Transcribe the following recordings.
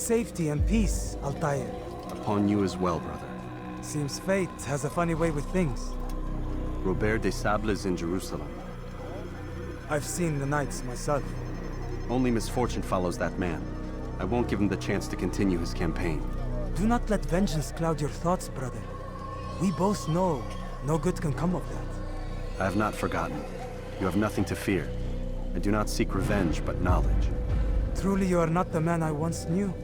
safety and peace, Altair. Upon you as well, brother. Seems fate has a funny way with things. Robert de Sable is in Jerusalem. I've seen the Knights myself. Only misfortune follows that man. I won't give him the chance to continue his campaign. Do not let vengeance cloud your thoughts, brother. We both know no good can come of that. I have not forgotten. You have nothing to fear. I do not seek revenge, but knowledge. Truly you are not the man I once knew.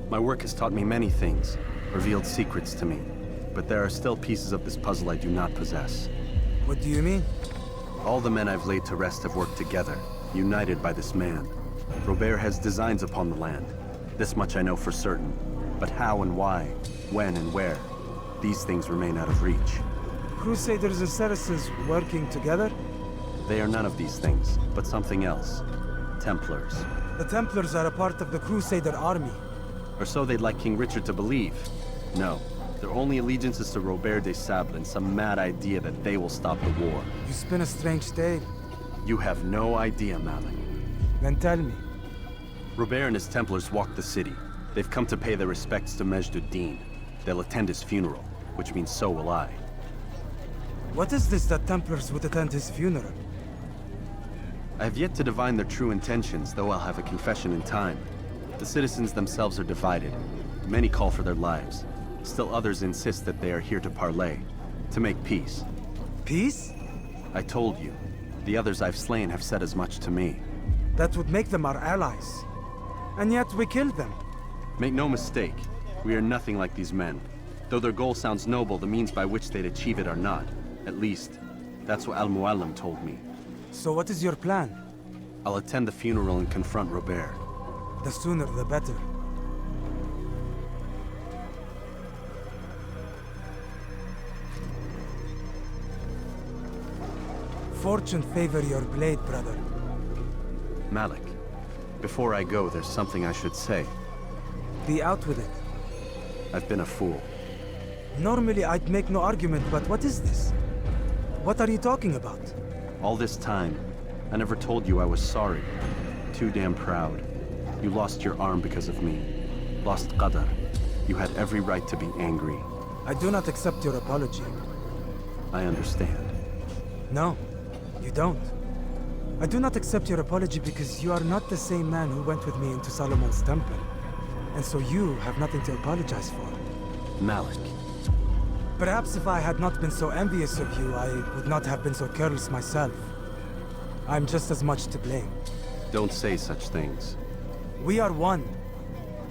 My work has taught me many things, revealed secrets to me. But there are still pieces of this puzzle I do not possess. What do you mean? All the men I've laid to rest have worked together, united by this man. Robert has designs upon the land. This much I know for certain. But how and why, when and where, these things remain out of reach. Crusaders and Saracens working together? They are none of these things, but something else. Templars. The Templars are a part of the Crusader army. Or so they'd like King Richard to believe. No, their only allegiance is to Robert de Sable and some mad idea that they will stop the war. You spin a strange tale. You have no idea, Malik. Then tell me. Robert and his Templars walk the city. They've come to pay their respects to Majd-ud-Din. They'll attend his funeral, which means so will I. What is this that Templars would attend his funeral? I have yet to divine their true intentions, though I'll have a confession in time. The citizens themselves are divided. Many call for their lives. Still others insist that they are here to parley, to make peace. Peace? I told you. The others I've slain have said as much to me. That would make them our allies. And yet we killed them. Make no mistake, we are nothing like these men. Though their goal sounds noble, the means by which they'd achieve it are not. At least, that's what Al-Muallim told me. So what is your plan? I'll attend the funeral and confront Robert. The sooner the better. Fortune favor your blade, brother. Malik, before I go, there's something I should say. Be out with it. I've been a fool. Normally I'd make no argument, but what is this? What are you talking about? All this time, I never told you I was sorry. Too damn proud. You lost your arm because of me. Lost Qadar. You had every right to be angry. I do not accept your apology. I understand. No, you don't. I do not accept your apology because you are not the same man who went with me into Solomon's temple. And so you have nothing to apologize for. Malik. Perhaps if I had not been so envious of you, I would not have been so careless myself. I'm just as much to blame. Don't say such things. We are one.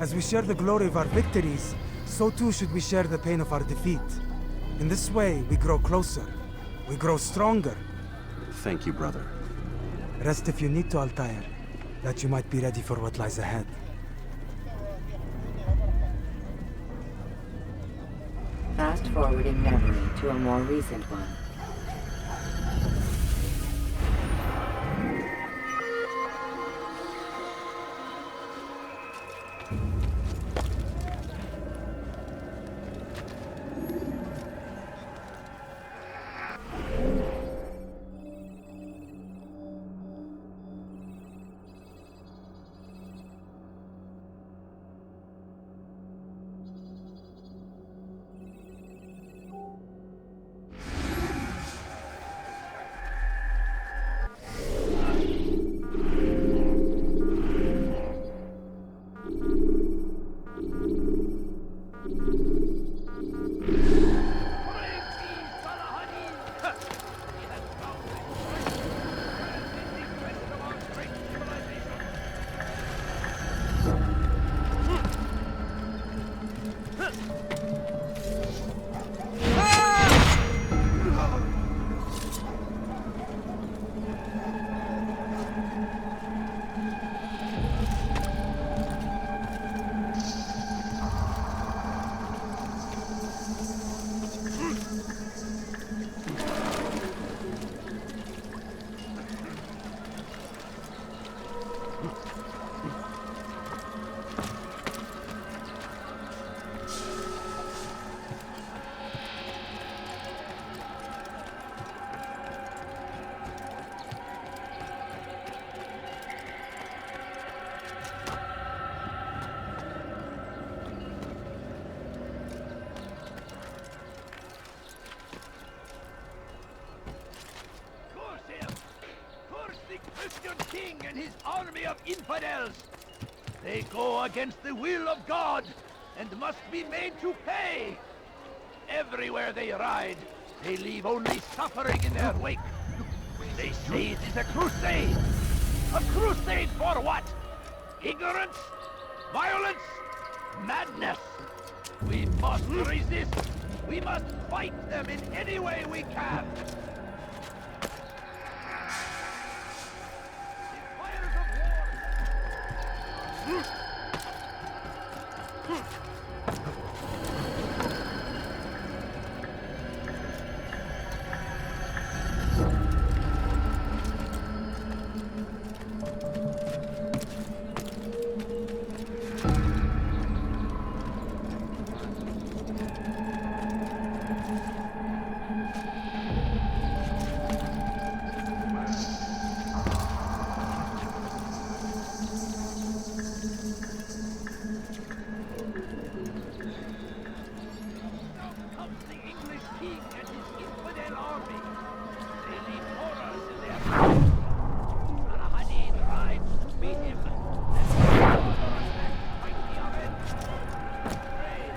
As we share the glory of our victories, so too should we share the pain of our defeat. In this way, we grow closer. We grow stronger. Thank you, brother. Rest if you need to, Altair, that you might be ready for what lies ahead. Fast-forwarding memory to a more recent one. Christian king and his army of infidels. They go against the will of God and must be made to pay. Everywhere they ride, they leave only suffering in their wake. They say it is a crusade. A crusade for what? Ignorance? Violence? Madness? We must resist. We must fight them in any way we can. The fires of war.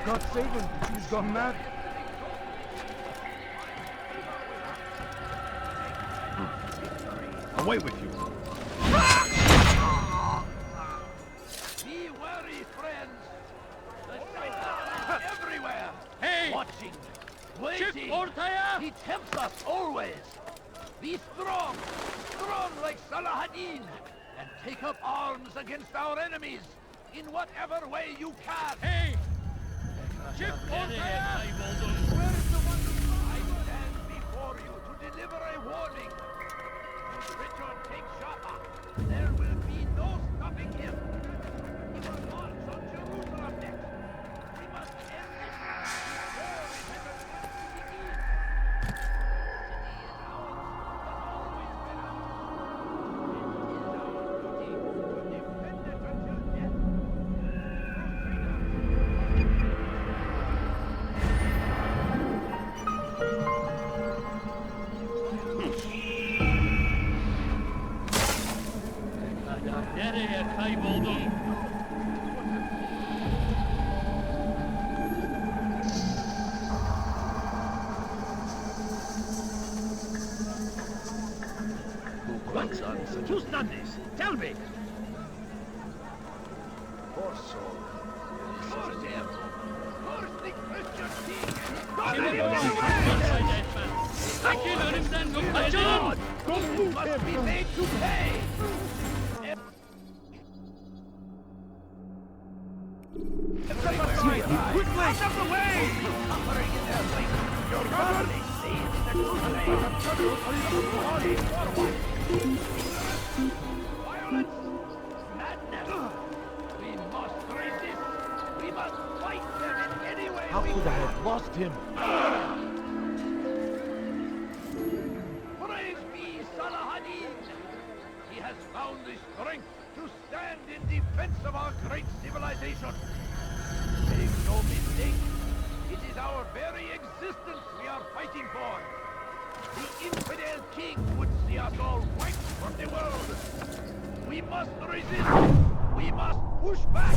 God save him! He's gone mad! Away with you! Be wary, friends! The Shaitan is everywhere! Hey! Watching, waiting! Altair! He tempts us always! Be strong! Strong like Salahadin! And take up arms against our enemies! In whatever way you can! Hey! Chip Altair! Where is the one I stand before you to deliver a warning! If Richard takes Jaffa, there will be no stopping him! He will march on Jerusalem next! We must end this before it has a chance to begin! The city is ours, has always been ours. It is our duty to defend it until death! Nereye kayboldun? What, sons? Who's done this? Tell me! Poor soul. Curse him! Curse the Christian king! Çekil önümden Açın! Açın! Must be made to pay! Quickly! Out of the way! Suffering in their wake! Your God! They say it is a crusade! Violence! Madness! We must resist! We must fight them in any way How we could I can! have lost him? Praise be Salahadin! He has found the strength to stand in defense of our great civilization. Make no mistake, it is our very existence we are fighting for. The infidel king would see us all wiped from the world. We must resist. We must push back.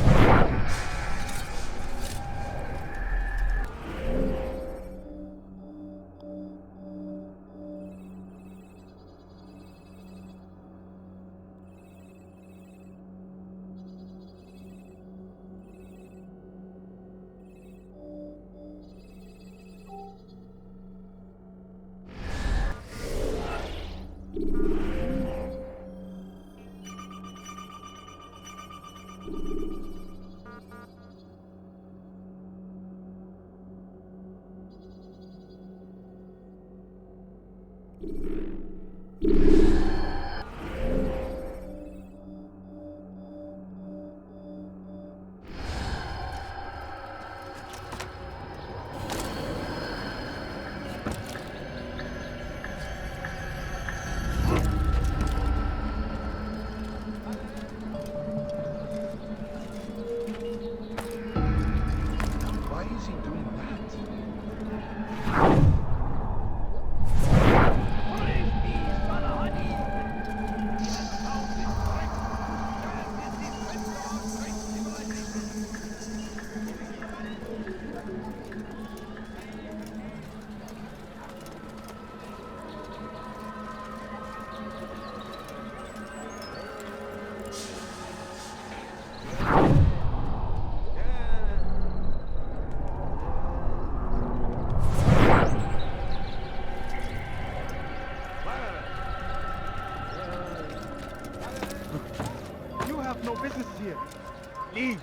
no business here. Leave.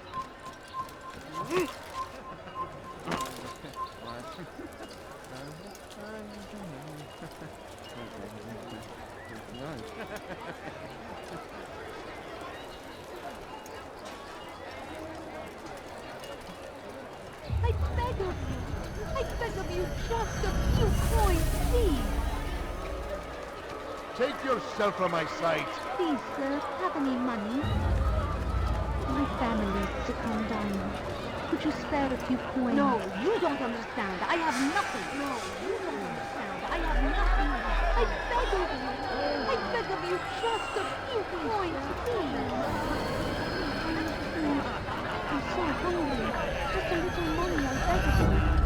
I beg of you, just a few coins, please. Take yourself from my sight. Please, sir, have any money? My family's sick on diamonds. Could you spare a few coins? No, you don't understand. I have nothing. No, you don't understand. I have nothing. I beg of you. I beg of you, just a few coins, please. I'm so hungry. Just a little money, I beg of you.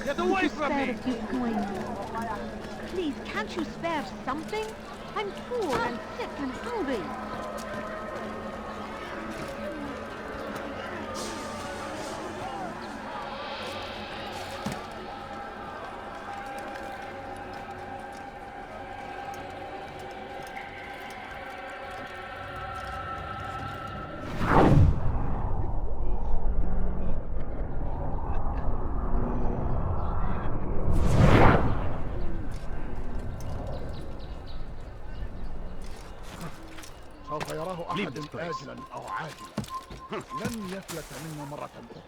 Get away from me! Please, can't you spare something? I'm poor and sick and hungry. سوف يراه أحد آجلا أو عاجلا. لن يفلت منا مرة أخرى.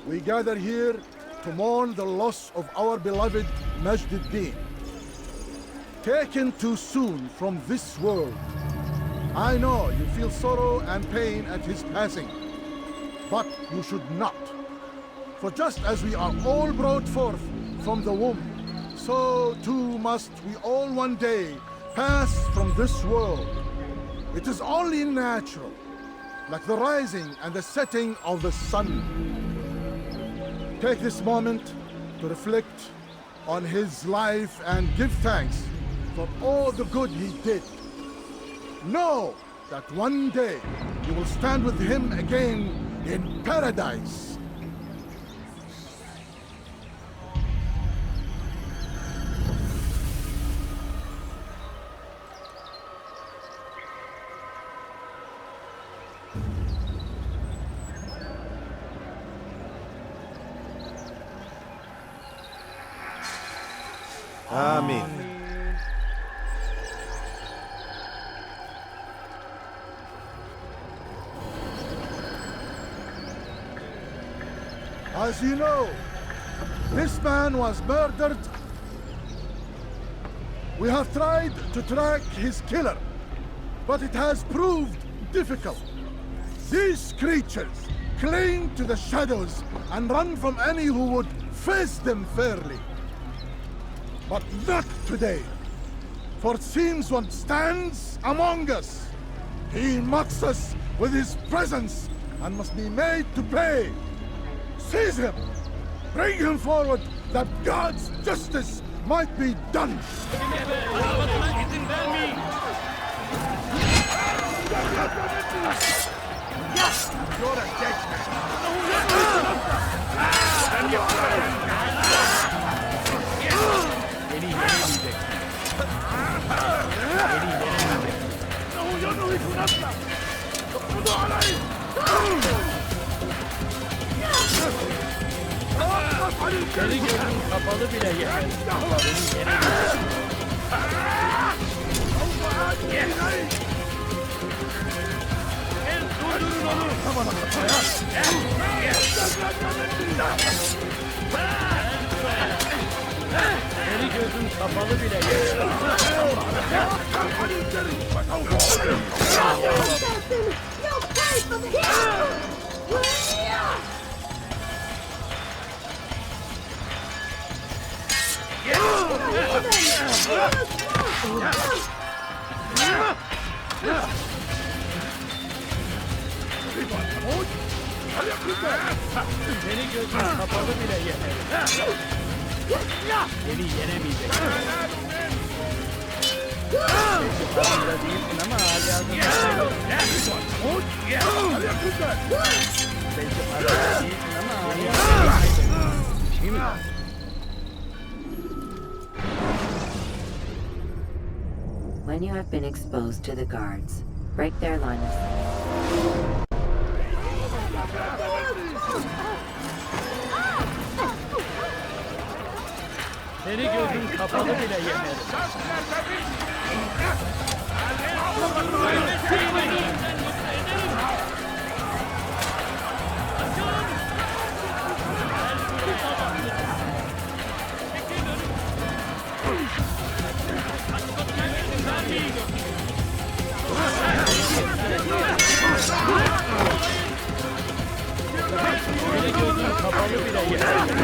We gather here to mourn the loss of our beloved Majd-ud-Din. Taken too soon from this world. I know you feel sorrow and pain at his passing, but you should not. For just as we are all brought forth from the womb, so too must we all one day pass from this world. It is only natural, like the rising and the setting of the sun. Take this moment to reflect on his life and give thanks for all the good he did. Know that one day you will stand with him again in paradise. Amin. As you know, this man was murdered. We have tried to track his killer, but it has proved difficult. These creatures cling to the shadows and run from any who would face them fairly. But not today, for it seems one stands among us. He mocks us with his presence and must be made to pay. Seize him! Bring him forward that God's justice might be done! Arabasına izin vermeyin. You're a dead man. Seni gözün kapalı bile yeter. El durdurun onu. Seni gözün kapalı bile yeter. You'll pay for this! Seni gözün kapalı bile yeter. Seni yenemeyecek. Farkında değilsin ama hala belki farkında değilsin ama hala şey mi? When you have been exposed to the guards, break their line of sight. Seni gözün kapalı bile yeter. Seni gözün kapalı bile yeter.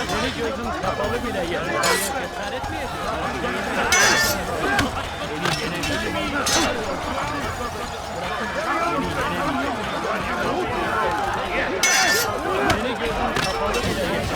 Seni gözün kapalı bile yeter. Cesaret mi Seni gözün kapalı bile yeter.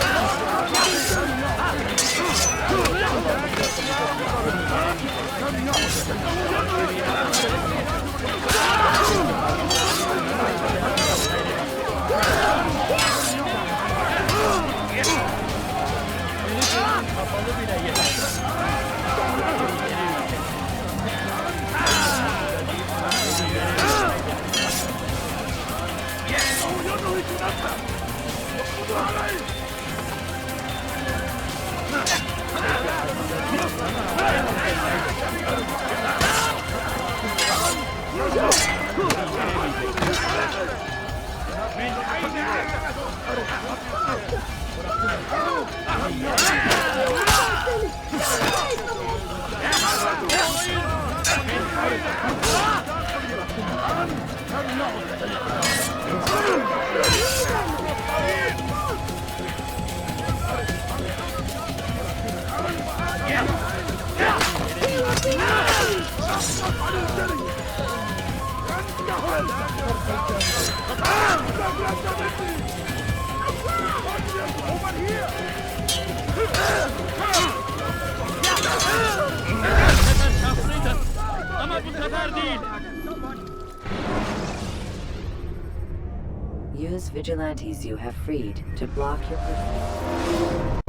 sefer şanslıydı. Ama bu sefer değil. Use vigilantes you have freed to block your pursuit.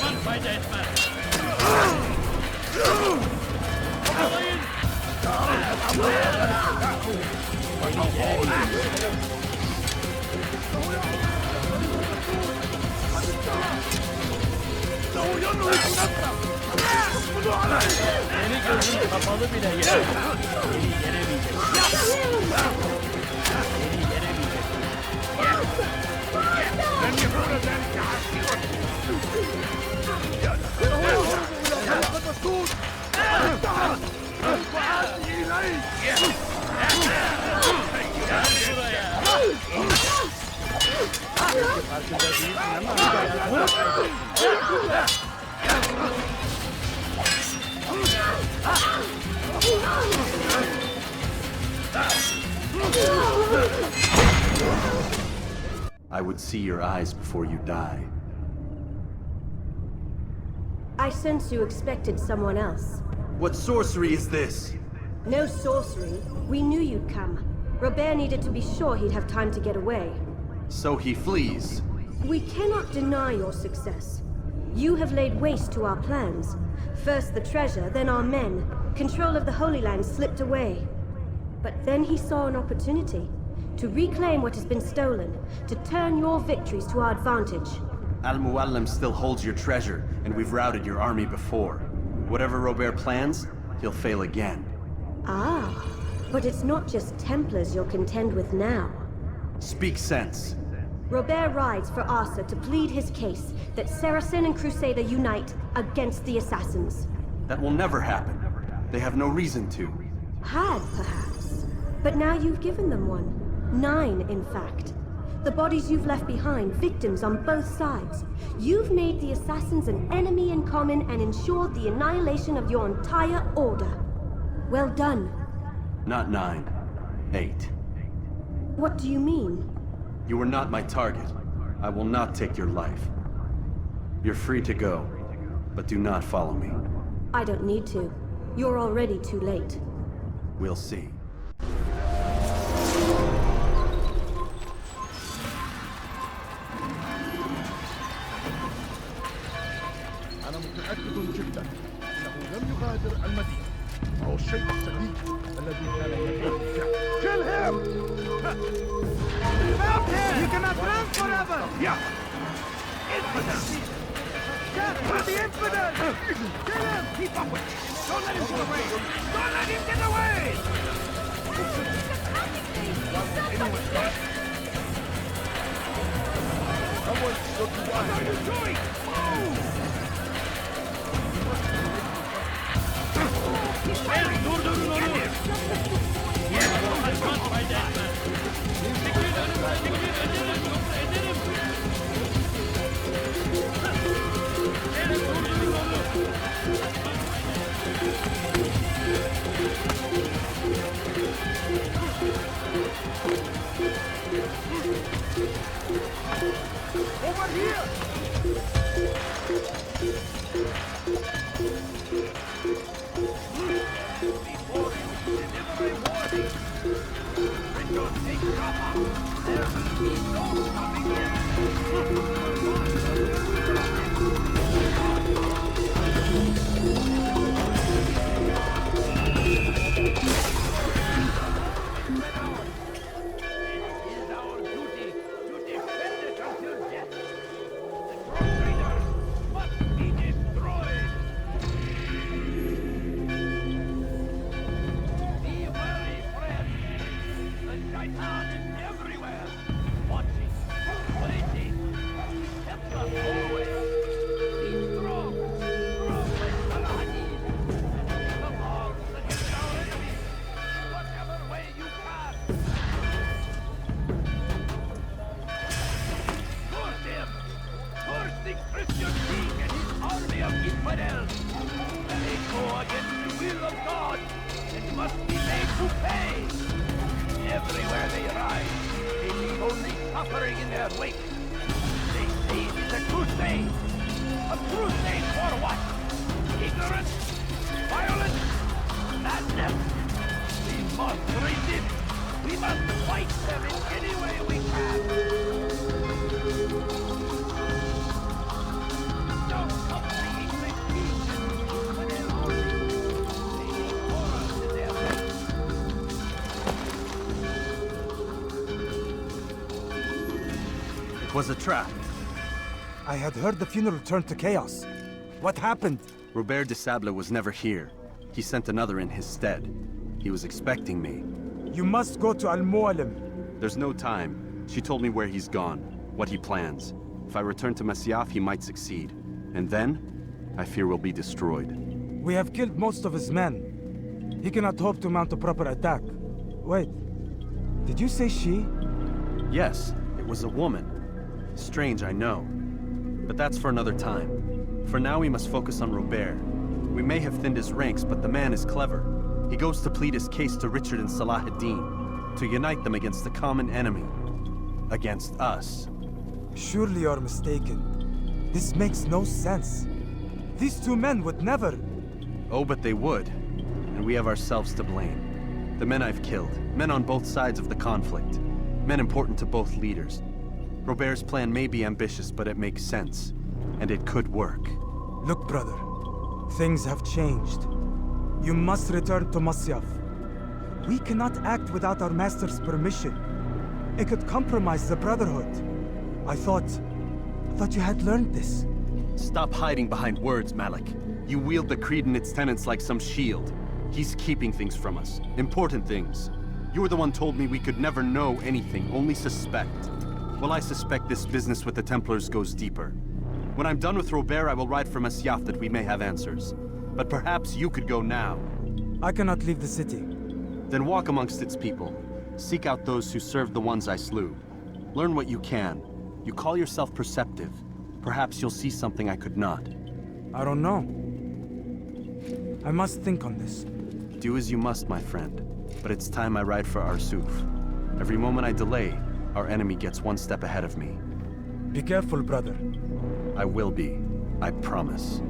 Aman fayda etmez. Kovalayın. Beni gözüm kapalı bile yer. Beni yenemeyecek. Beni yenemeyecek. I would see your eyes before you die. I sense you expected someone else. What sorcery is this? No sorcery. We knew you'd come. Robert needed to be sure he'd have time to get away. So he flees. We cannot deny your success. You have laid waste to our plans. First the treasure, then our men. Control of the Holy Land slipped away. But then he saw an opportunity to reclaim what has been stolen, to turn your victories to our advantage. Al-Muallim still holds your treasure, and we've routed your army before. Whatever Robert plans, he'll fail again. Ah, but it's not just Templars you'll contend with now. Speak sense. Robert rides for Asa to plead his case that Saracen and Crusader unite against the Assassins. That will never happen. They have no reason to. Had, perhaps. But now you've given them one. 9, in fact. The bodies you've left behind, victims on both sides. You've made the Assassins an enemy in common and ensured the annihilation of your entire order. Well done. Not 9. 8. What do you mean? You were not my target. I will not take your life. You're free to go, but do not follow me. I don't need to. You're already too late. We'll see. أنا متأكد جدا أنه لم يغادر المدينة. وهو الشيء السليم الذي كان يجب فعله. Kill him! You cannot run forever! Yeah! Infidels! Death for the infidels! Kill him! Keep up with him! Don't let him get away! Don't let him get away! Someone should be What are you doing? Move! Durdurun onu. Aman fayda etmez. Çekil önüme, çekil ederim, yoksa ederim. Evet, durdurun onu. Over here! Before you deliver a warning, when you take cover, there will be no stopping you. It is our duty to defend it until death. The Crusaders must be destroyed. Be wary, friends. The Shaitan is everywhere, watching, waiting, kept us always. their wake. They say it is a crusade. A crusade for what? Ignorance? Violence? Madness? We must resist. We must fight them in any way we can. Don't come to the English peace when they're already laying horror to their heads. It was a trap. I had heard the funeral turned to chaos. What happened? Robert de Sable was never here. He sent another in his stead. He was expecting me. You must go to Al-Mualim. There's no time. She told me where he's gone, what he plans. If I return to Masyaf, he might succeed. And then, I fear we'll be destroyed. We have killed most of his men. He cannot hope to mount a proper attack. Wait, did you say she? Yes, it was a woman. Strange, I know. But that's for another time. For now, we must focus on Robert. We may have thinned his ranks, but the man is clever. He goes to plead his case to Richard and Salah ad-Din, to unite them against the common enemy. Against us. Surely you're mistaken. This makes no sense. These two men would never... Oh, but they would. And we have ourselves to blame. The men I've killed, men on both sides of the conflict. Men important to both leaders. Robert's plan may be ambitious, but it makes sense. And it could work. Look, brother. Things have changed. You must return to Masyaf. We cannot act without our master's permission. It could compromise the Brotherhood. I thought you had learned this. Stop hiding behind words, Malik. You wield the creed and its tenets like some shield. He's keeping things from us. Important things. You were the one told me we could never know anything, only suspect. Well, I suspect this business with the Templars goes deeper. When I'm done with Robert, I will ride for Masyaf that we may have answers. But perhaps you could go now. I cannot leave the city. Then walk amongst its people. Seek out those who served the ones I slew. Learn what you can. You call yourself perceptive. Perhaps you'll see something I could not. I don't know. I must think on this. Do as you must, my friend. But it's time I ride for Arsuf. Every moment I delay, our enemy gets one step ahead of me. Be careful, brother. I will be. I promise.